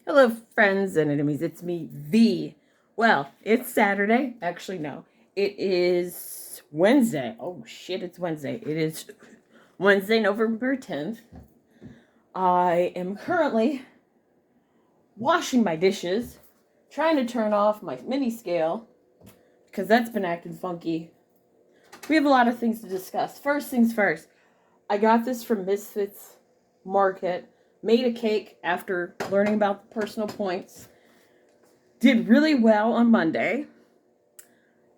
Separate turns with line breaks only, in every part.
Hello, friends and enemies. It's me, V. Well, it's Saturday. Actually, no. It is Wednesday. Oh, shit, it's Wednesday. It is Wednesday, November 10th. I am currently washing my dishes, trying to turn off my mini scale, because that's been acting funky. We have a lot of things to discuss. First things first, I got this from Misfits Market. Made a cake after learning about the personal points. Did really well on Monday.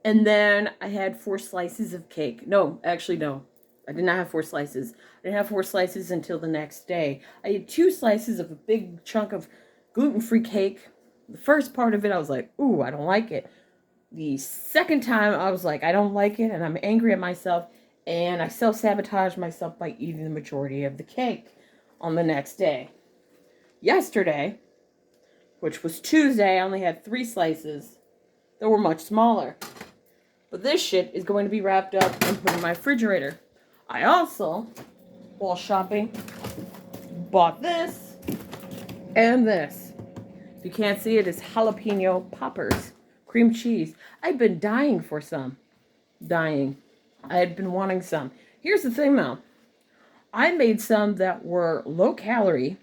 And then I had 4 slices of cake. No, actually, no. I did not have 4 slices. I didn't have 4 slices until the next day. I had 2 slices of a big chunk of gluten-free cake. The first part of it, I was like, ooh, I don't like it. The second time, I was like, I don't like it, and I'm angry at myself. And I self-sabotaged myself by eating the majority of the cake on the next day. Yesterday, which was Tuesday, I only had 3 slices that were much smaller. But this shit is going to be wrapped up and put in my refrigerator. I also, while shopping, bought this and this. If you can't see it, it's jalapeno poppers, cream cheese. I've been dying for some. Dying. I had been wanting some. Here's the thing though. I made some that were low calorie.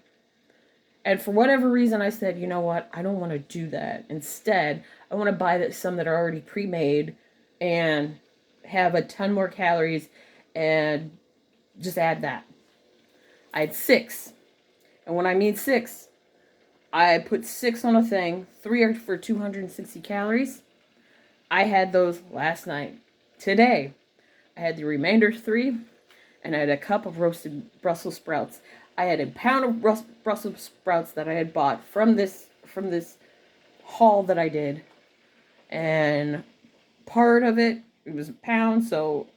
And for whatever reason, I said, you know what? I don't want to do that. Instead, I want to buy some that are already pre-made and have a ton more calories and just add that. I had 6. And when I mean 6, I put 6 on a thing. 3 are for 260 calories. I had those last night. Today, I had the remainder 3, and I had a cup of roasted Brussels sprouts. I had a pound of Brussels sprouts that I had bought from this haul that I did. And part of it was a pound, so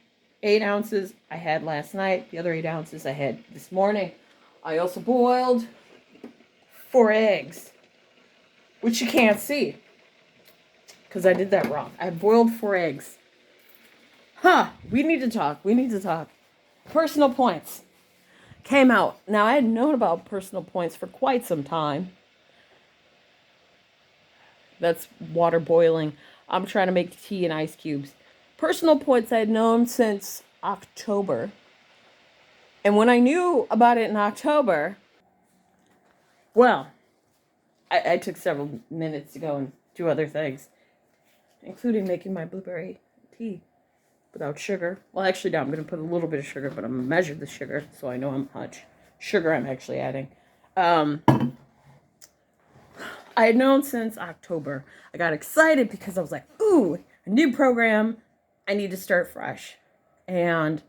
8 ounces I had last night. The other 8 ounces I had this morning. I also boiled 4 eggs, which you can't see because I did that wrong. I boiled 4 eggs. We need to talk. Personal points came out. Now, I had known about personal points for quite some time. That's water boiling. I'm trying to make tea in ice cubes. Personal points I had known since October. And when I knew about it in October, well, I took several minutes to go and do other things, including making my blueberry tea without sugar. Well, actually, no, I'm going to put a little bit of sugar, but I'm going to measure the sugar so I know how much sugar I'm actually adding. I had known since October. I got excited because I was like, ooh, a new program. I need to start fresh. And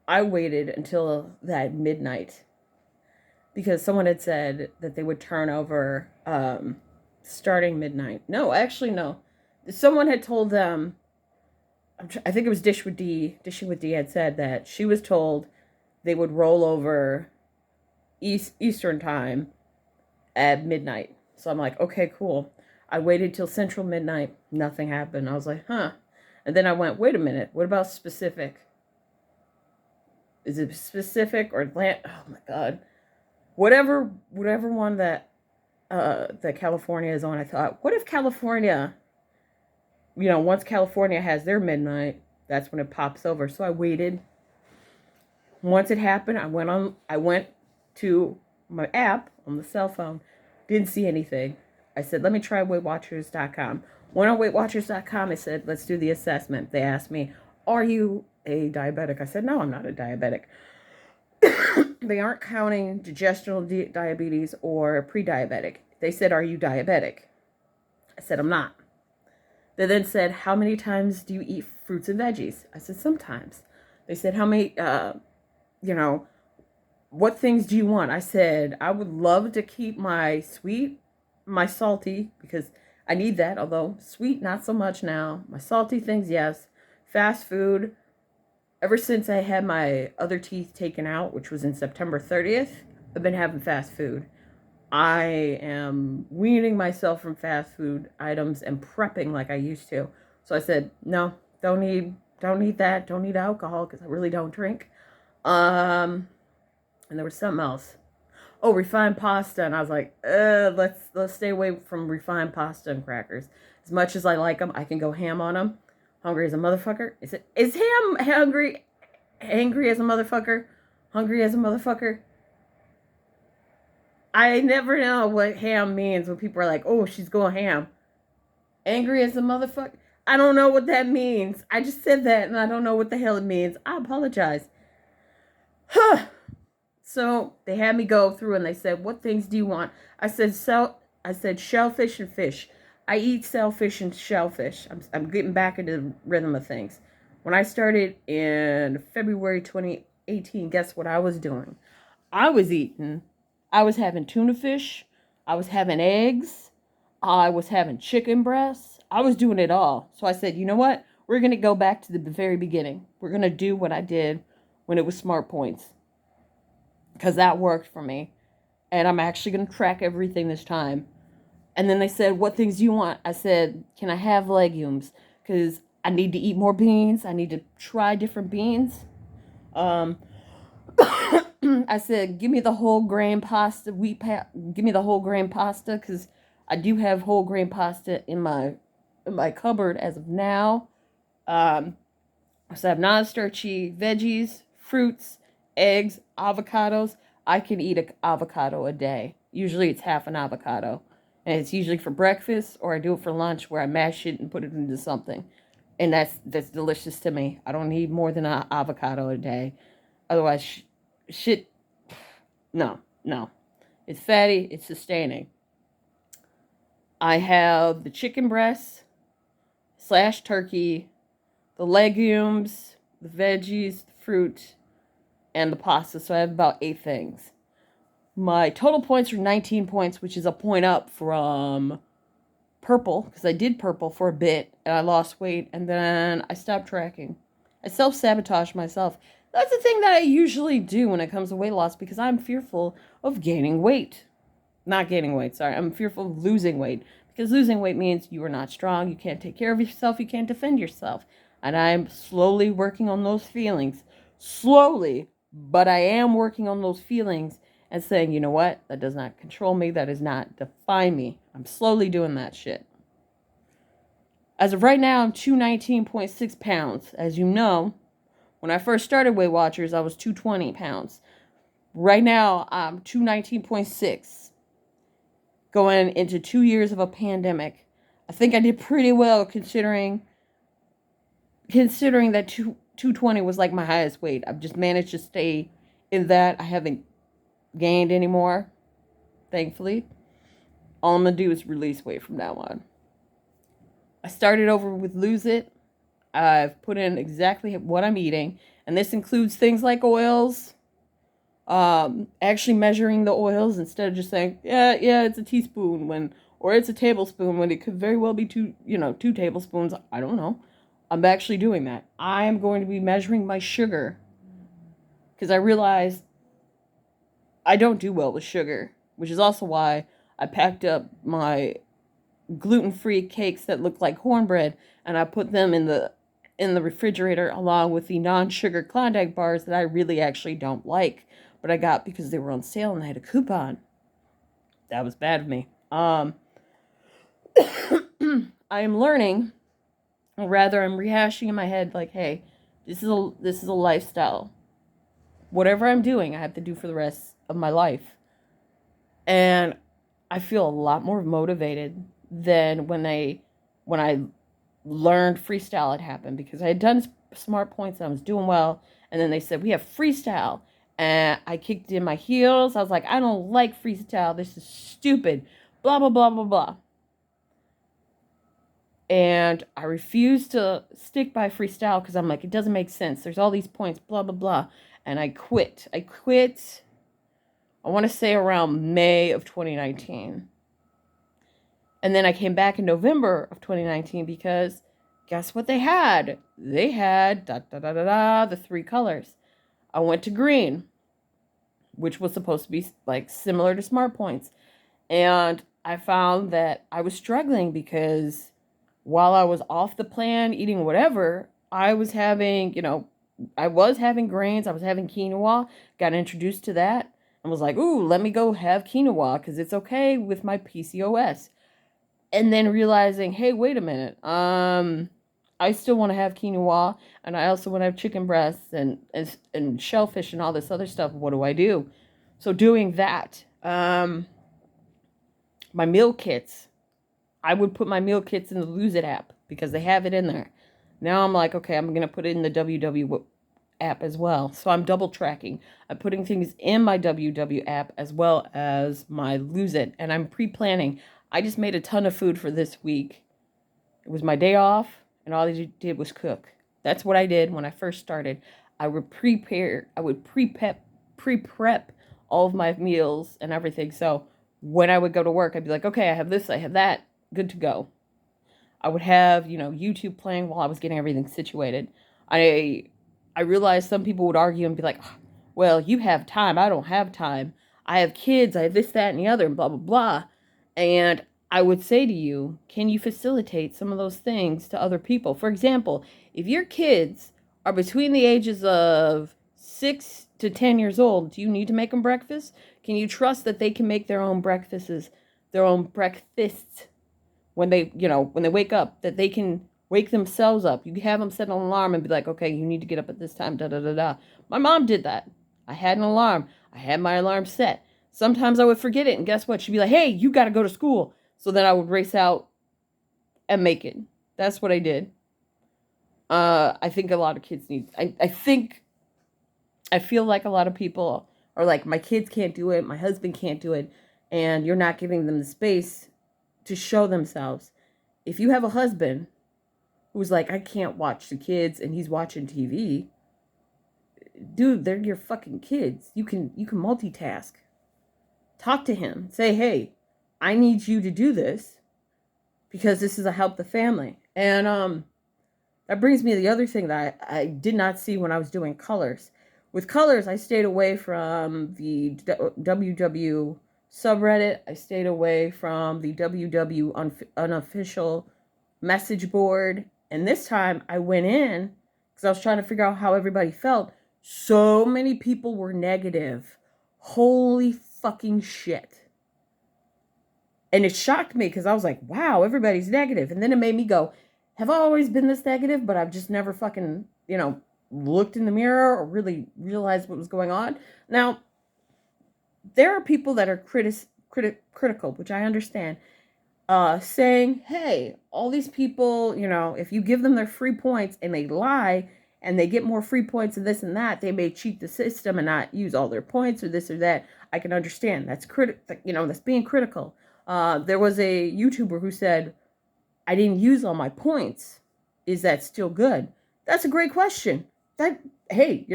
I waited until that midnight because someone had said that they would turn over starting midnight. No, actually, no. Someone had told them, I think it was Dishing with D had said that she was told they would roll over Eastern time at midnight. So I'm like, okay, cool. I waited till Central midnight. Nothing happened. I was like, huh. And then I went, wait a minute. What about specific? Is it specific or Atlantic? Oh my God. Whatever one that California is on, I thought, what if California, once California has their midnight, that's when it pops over. So I waited. Once it happened, I went to my app on the cell phone. Didn't see anything. I said, let me try WeightWatchers.com. Went on WeightWatchers.com. I said, let's do the assessment. They asked me, are you a diabetic? I said, no, I'm not a diabetic. They aren't counting gestational diabetes or pre-diabetic. They said, are you diabetic? I said, I'm not. They then said, how many times do you eat fruits and veggies? I said, sometimes. They said, how many, what things do you want? I said, I would love to keep my sweet, my salty, because I need that, although sweet, not so much now. My salty things, yes. Fast food. Ever since I had my other teeth taken out, which was in September 30th, I've been having fast food. I am weaning myself from fast food items and prepping like I used to. So I said, no, don't need that. Don't need alcohol because I really don't drink. And there was something else. oh, refined pasta. And I was like, let's stay away from refined pasta and crackers. As much as I like them, I can go ham on them. Hungry as a motherfucker. Is ham hungry, angry as a motherfucker? Hungry as a motherfucker? I never know what ham means when people are like, oh, she's going ham. Angry as a motherfucker? I don't know what that means. I just said that and I don't know what the hell it means. I apologize. Huh. So they had me go through and they said, what things do you want? I said shellfish and fish. I eat shellfish and shellfish. I'm getting back into the rhythm of things. When I started in February 2018, guess what I was doing? I was having tuna fish. I was having eggs. I was having chicken breasts. I was doing it all. So I said, you know what? We're going to go back to the very beginning. We're going to do what I did when it was Smart Points. Because that worked for me. And I'm actually going to track everything this time. And then they said, what things do you want? I said, can I have legumes? Because I need to eat more beans. I need to try different beans. I said, give me the whole grain pasta, give me the whole grain pasta, because I do have whole grain pasta in my cupboard as of now. So I have non-starchy veggies, fruits, eggs, avocados. I can eat an avocado a day. Usually it's half an avocado. And it's usually for breakfast, or I do it for lunch where I mash it and put it into something. And that's delicious to me. I don't need more than an avocado a day. Otherwise, shit, no. It's fatty, it's sustaining. I have the chicken breast / turkey, the legumes, the veggies, the fruit, and the pasta. So I have about 8 things. My total points are 19 points, which is a point up from purple, because I did purple for a bit, and I lost weight, and then I stopped tracking. I self-sabotage myself. That's the thing that I usually do when it comes to weight loss, because I'm fearful of gaining weight. Not gaining weight, sorry. I'm fearful of losing weight, because losing weight means you are not strong, you can't take care of yourself, you can't defend yourself. And I'm slowly working on those feelings. Slowly, but I am working on those feelings and saying, you know what? That does not control me. That does not define me. I'm slowly doing that shit. As of right now, I'm 219.6 pounds. As you know, when I first started Weight Watchers, I was 220 pounds. Right now, I'm 219.6. Going into 2 years of a pandemic. I think I did pretty well considering that 220 was like my highest weight. I've just managed to stay in that. I haven't gained anymore, thankfully. All I'm going to do is release weight from now on. I started over with Lose It. I've put in exactly what I'm eating, and this includes things like oils, actually measuring the oils instead of just saying, yeah, it's a teaspoon or it's a tablespoon when it could very well be 2 tablespoons. I don't know. I'm actually doing that. I am going to be measuring my sugar because I realized I don't do well with sugar, which is also why I packed up my gluten-free cakes that look like cornbread and I put them in the refrigerator along with the non-sugar Klondike bars that I really actually don't like, but I got because they were on sale and I had a coupon. That was bad of me. I am learning, or rather I'm rehashing in my head like, hey, this is a lifestyle. Whatever I'm doing, I have to do for the rest of my life. And I feel a lot more motivated than when I learned freestyle had happened, because I had done Smart Points and I was doing well, and then they said we have freestyle, and I kicked in my heels. I was like, I don't like freestyle, this is stupid, blah blah blah blah blah, and I refused to stick by freestyle because I'm like, it doesn't make sense, there's all these points, blah blah blah, and I quit. I want to say around May of 2019. And then I came back in November of 2019 because guess what they had? They had the 3 colors. I went to green, which was supposed to be like similar to Smart Points. And I found that I was struggling because while I was off the plan eating whatever, I was having grains, I was having quinoa, got introduced to that. and was like, ooh, let me go have quinoa because it's okay with my PCOS. And then realizing, hey, wait a minute. I still want to have quinoa, and I also want to have chicken breasts and shellfish and all this other stuff. What do I do? So doing that, my meal kits. I would put my meal kits in the Lose It app because they have it in there. Now I'm like, okay, I'm gonna put it in the WW app as well. So I'm double tracking. I'm putting things in my WW app as well as my Lose It, and I'm pre-planning. I just made a ton of food for this week. It was my day off, and all I did was cook. That's what I did when I first started. I would prepare. I would pre-prep all of my meals and everything. So when I would go to work, I'd be like, okay, I have this, I have that, good to go. I would have, YouTube playing while I was getting everything situated. I realized some people would argue and be like, well, you have time. I don't have time. I have kids. I have this, that, and the other, and blah, blah, blah. And I would say to you, can you facilitate some of those things to other people? For example, if your kids are between the ages of 6 to 10 years old, do you need to make them breakfast? Can you trust that they can make their own breakfasts when they wake up, that they can wake themselves up? You have them set an alarm and be like, okay, you need to get up at this time, da da da da. My mom did that. I had an alarm. I had my alarm set. Sometimes I would forget it, and guess what? She'd be like, hey, you got to go to school. So then I would race out and make it. That's what I did. I think a lot of kids need, I feel like a lot of people are like, my kids can't do it, my husband can't do it, and you're not giving them the space to show themselves. If you have a husband who's like, I can't watch the kids, and he's watching TV, dude, they're your fucking kids. You can multitask. Talk to him. Say, hey, I need you to do this because this is a help the family. And that brings me to the other thing that I did not see when I was doing colors. With colors, I stayed away from the WW subreddit. I stayed away from the WW unofficial message board. And this time I went in because I was trying to figure out how everybody felt. So many people were negative. Holy fucking shit. And it shocked me because I was like, wow, everybody's negative. And then it made me go, have I always been this negative, but I've just never fucking, looked in the mirror or really realized what was going on? Now, there are people that are critical, which I understand, saying, hey, all these people, if you give them their free points and they lie and they get more free points and this and that, they may cheat the system and not use all their points or this or that. I can understand. That's that's being critical. There was a YouTuber who said, I didn't use all my points. Is that still good? That's a great question. Hey,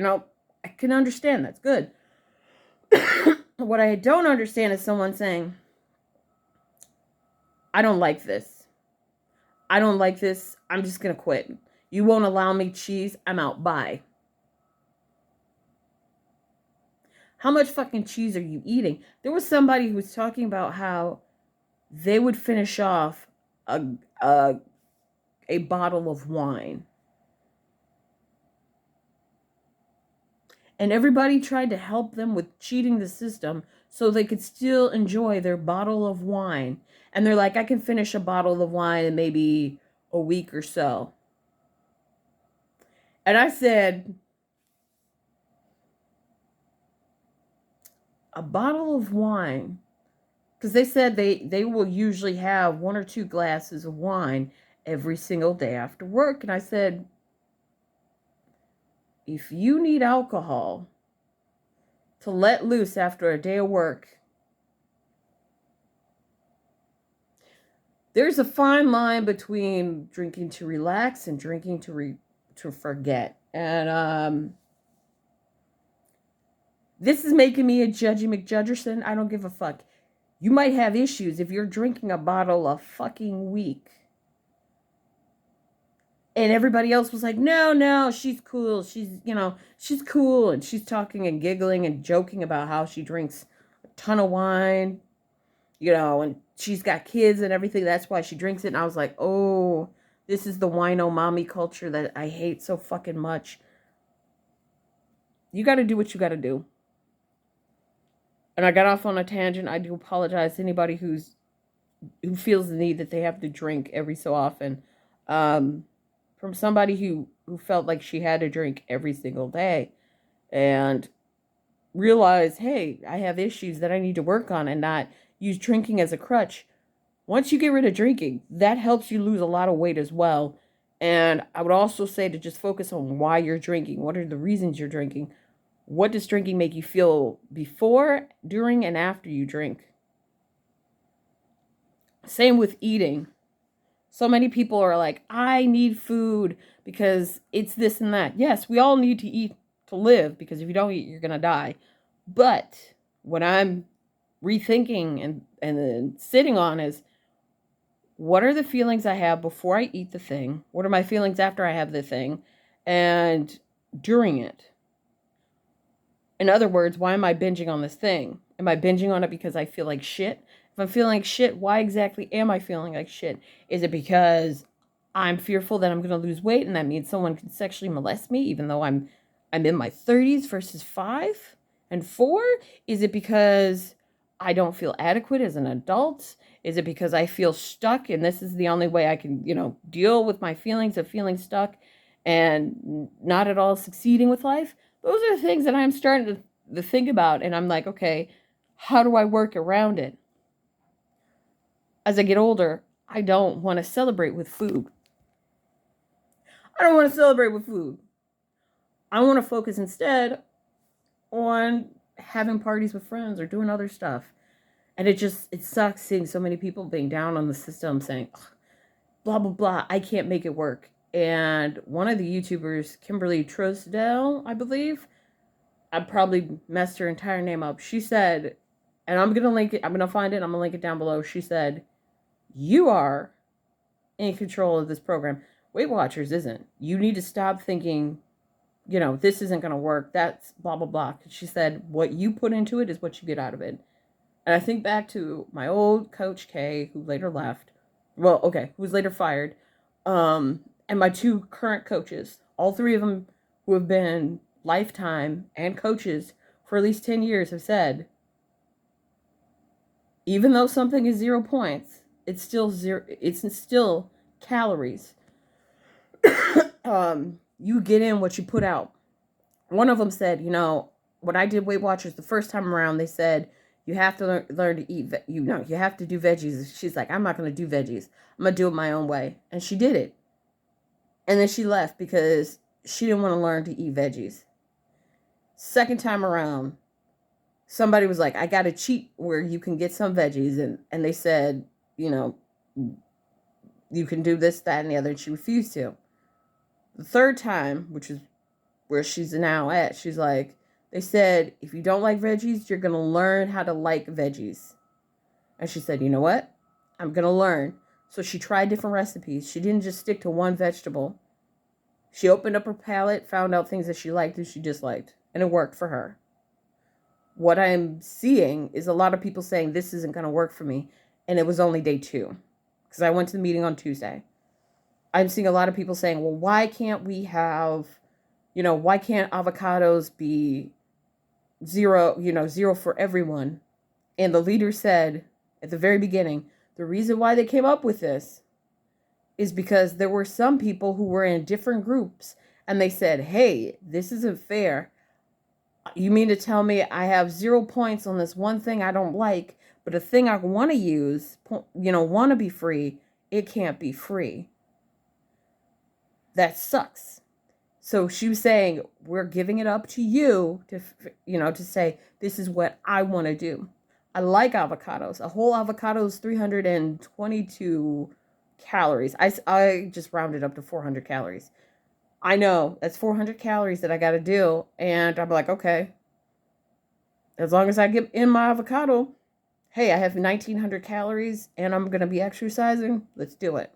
I can understand. That's good. What I don't understand is someone saying, I don't like this. I don't like this. I'm just going to quit. You won't allow me cheese. I'm out. Bye. How much fucking cheese are you eating? There was somebody who was talking about how they would finish off a bottle of wine. And everybody tried to help them with cheating the system so they could still enjoy their bottle of wine. And they're like, I can finish a bottle of wine in maybe a week or so. And I said, a bottle of wine, because they said they will usually have 1 or 2 glasses of wine every single day after work. And I said, if you need alcohol to let loose after a day of work, there's a fine line between drinking to relax and drinking to forget. And this is making me a Judgy McJudgerson. I don't give a fuck. You might have issues if you're drinking a bottle a fucking week. And everybody else was like, no, she's cool. She's cool. And she's talking and giggling and joking about how she drinks a ton of wine, and she's got kids and everything. That's why she drinks it. And I was like, oh, this is the wino mommy culture that I hate so fucking much. You got to do what you got to do. And I got off on a tangent. I do apologize to anybody who feels the need that they have to drink every so often. From somebody who felt like she had to drink every single day and realized, hey, I have issues that I need to work on and not use drinking as a crutch. Once you get rid of drinking, that helps you lose a lot of weight as well. And I would also say to just focus on why you're drinking. What are the reasons you're drinking? What does drinking make you feel before, during, and after you drink? Same with eating. So many people are like, I need food because it's this and that. Yes, we all need to eat to live, because if you don't eat, you're going to die. But what I'm rethinking and then sitting on is, what are the feelings I have before I eat the thing? What are my feelings after I have the thing? And during it? In other words, why am I binging on this thing? Am I binging on it because I feel like shit? If I'm feeling like shit, why exactly am I feeling like shit? Is it because I'm fearful that I'm going to lose weight and that means someone can sexually molest me even though I'm in my 30s versus 5 and 4? Is it because I don't feel adequate as an adult? Is it because I feel stuck and this is the only way I can, deal with my feelings of feeling stuck and not at all succeeding with life? Those are things that I'm starting to think about, and I'm like, okay, how do I work around it? As I get older, I don't want to celebrate with food. I don't want to celebrate with food. I want to focus instead on having parties with friends or doing other stuff. And it sucks seeing so many people being down on the system saying, blah, blah, blah, I can't make it work. And one of the YouTubers, Kimberly Trosdell, I believe, I probably messed her entire name up. She said, and I'm going to link it, I'm going to find it, I'm going to link it down below. She said, you are in control of this program. Weight Watchers isn't. You need to stop thinking, this isn't going to work. That's blah, blah, blah. She said, what you put into it is what you get out of it. And I think back to my old coach, Kay, who later left. Well, okay, who was later fired. And my 2 current coaches, all 3 of them who have been lifetime and coaches for at least 10 years, have said, even though something is 0 points, it's still calories. You get in what you put out. One of them said, when I did Weight Watchers the first time around, they said, you have to learn to eat, you have to do veggies. She's like, I'm not going to do veggies. I'm going to do it my own way. And she did it. And then she left because she didn't want to learn to eat veggies. Second time around, somebody was like, I got a cheat where you can get some veggies. And they said, you can do this, that, and the other. And she refused to. The third time, which is where she's now at, she's like, they said, if you don't like veggies, you're going to learn how to like veggies. And she said, you know what? I'm going to learn. So she tried different recipes. She didn't just stick to one vegetable. She opened up her palette, found out things that she liked and she disliked. And it worked for her. What I'm seeing is a lot of people saying this isn't going to work for me. And it was only day 2. Because I went to the meeting on Tuesday. I'm seeing a lot of people saying, well, why can't we have, why can't avocados be 0 for everyone? And the leader said at the very beginning, the reason why they came up with this is because there were some people who were in different groups and they said, hey, this isn't fair. You mean to tell me I have 0 points on this one thing I don't like, but a thing I want to use, want to be free, it can't be free. That sucks. So she was saying, we're giving it up to you to say, this is what I want to do. I like avocados. A whole avocado is 322 calories. I just rounded up to 400 calories. I know that's 400 calories that I got to do. And I'm like, okay, as long as I get in my avocado, hey, I have 1900 calories and I'm going to be exercising. Let's do it.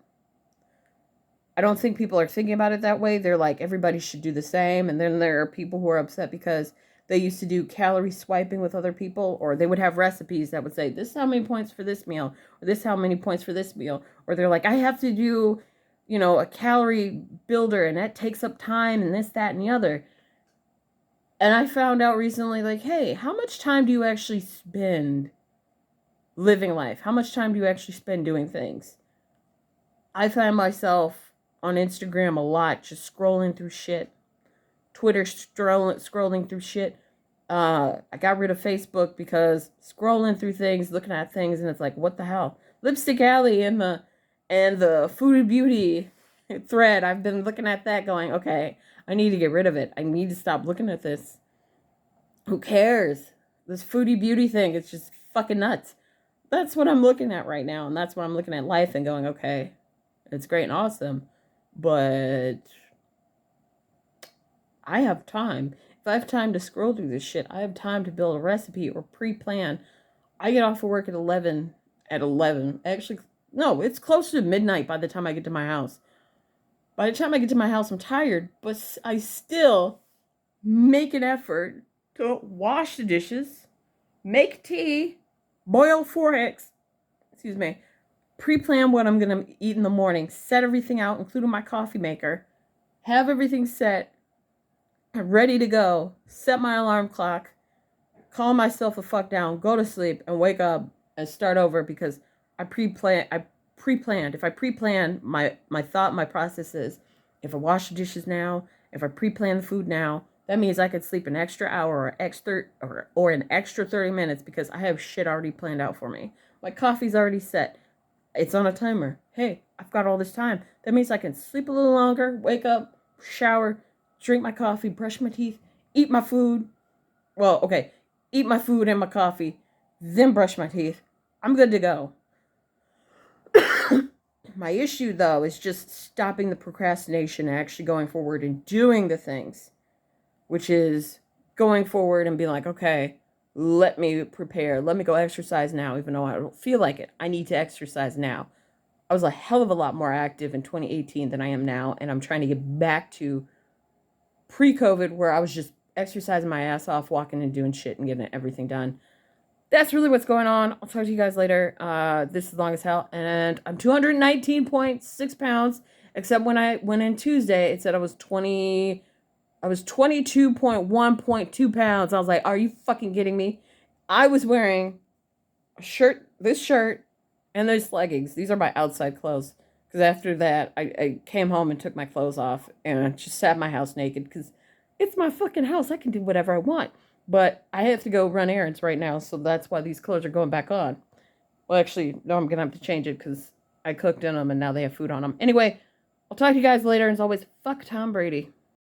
I don't think people are thinking about it that way. They're like, everybody should do the same. And then there are people who are upset because they used to do calorie swiping with other people, or they would have recipes that would say, this is how many points for this meal, or this is how many points for this meal. Or they're like, I have to do, a calorie builder, and that takes up time, and this, that, and the other. And I found out recently, like, hey, how much time do you actually spend living life? How much time do you actually spend doing things? I find myself on Instagram a lot, just scrolling through shit. Twitter, scrolling through shit. I got rid of Facebook because scrolling through things, looking at things, and it's like, what the hell? Lipstick Alley and the Food and Beauty thread. I've been looking at that, going, okay, I need to get rid of it. I need to stop looking at this. Who cares? This foodie beauty thing, it's just fucking nuts. That's what I'm looking at right now, and that's what I'm looking at life and going, okay, it's great and awesome, but I have time. If I have time to scroll through this shit, I have time to build a recipe or pre-plan. I get off of work at 11. At 11. Actually, no, it's close to midnight by the time I get to my house. By the time I get to my house, I'm tired, but I still make an effort to wash the dishes, make tea, boil 4 eggs, excuse me, pre-plan what I'm going to eat in the morning, set everything out, including my coffee maker, have everything set, ready to go, set my alarm clock, calm myself the fuck down, go to sleep, and wake up and start over because I pre-planned. If I pre-plan my thought, my process is, if I wash the dishes now, if I pre-plan the food now, that means I could sleep an extra hour or an extra 30 minutes because I have shit already planned out for me. My coffee's already set. It's on a timer. Hey, I've got all this time. That means I can sleep a little longer, wake up, shower, drink my coffee, brush my teeth, eat my food. Well, okay, eat my food and my coffee, then brush my teeth. I'm good to go. My issue, though, is just stopping the procrastination and actually going forward and doing the things, which is going forward and being like, okay, let me prepare. Let me go exercise now, even though I don't feel like it. I need to exercise now. I was a hell of a lot more active in 2018 than I am now, and I'm trying to get back to pre-COVID where I was just exercising my ass off, walking and doing shit and getting everything done. That's really what's going on. I'll talk to you guys later. This is long as hell, and I'm 219.6 pounds. Except when I went in Tuesday, it said I was 22.1.2 pounds. I was like, are you fucking kidding me? I was wearing this shirt, and those leggings. These are my outside clothes. Because after that, I came home and took my clothes off and just sat in my house naked because it's my fucking house. I can do whatever I want. But I have to go run errands right now, so that's why these clothes are going back on. Well, actually, no, I'm going to have to change it because I cooked in them and now they have food on them. Anyway, I'll talk to you guys later. And as always, fuck Tom Brady.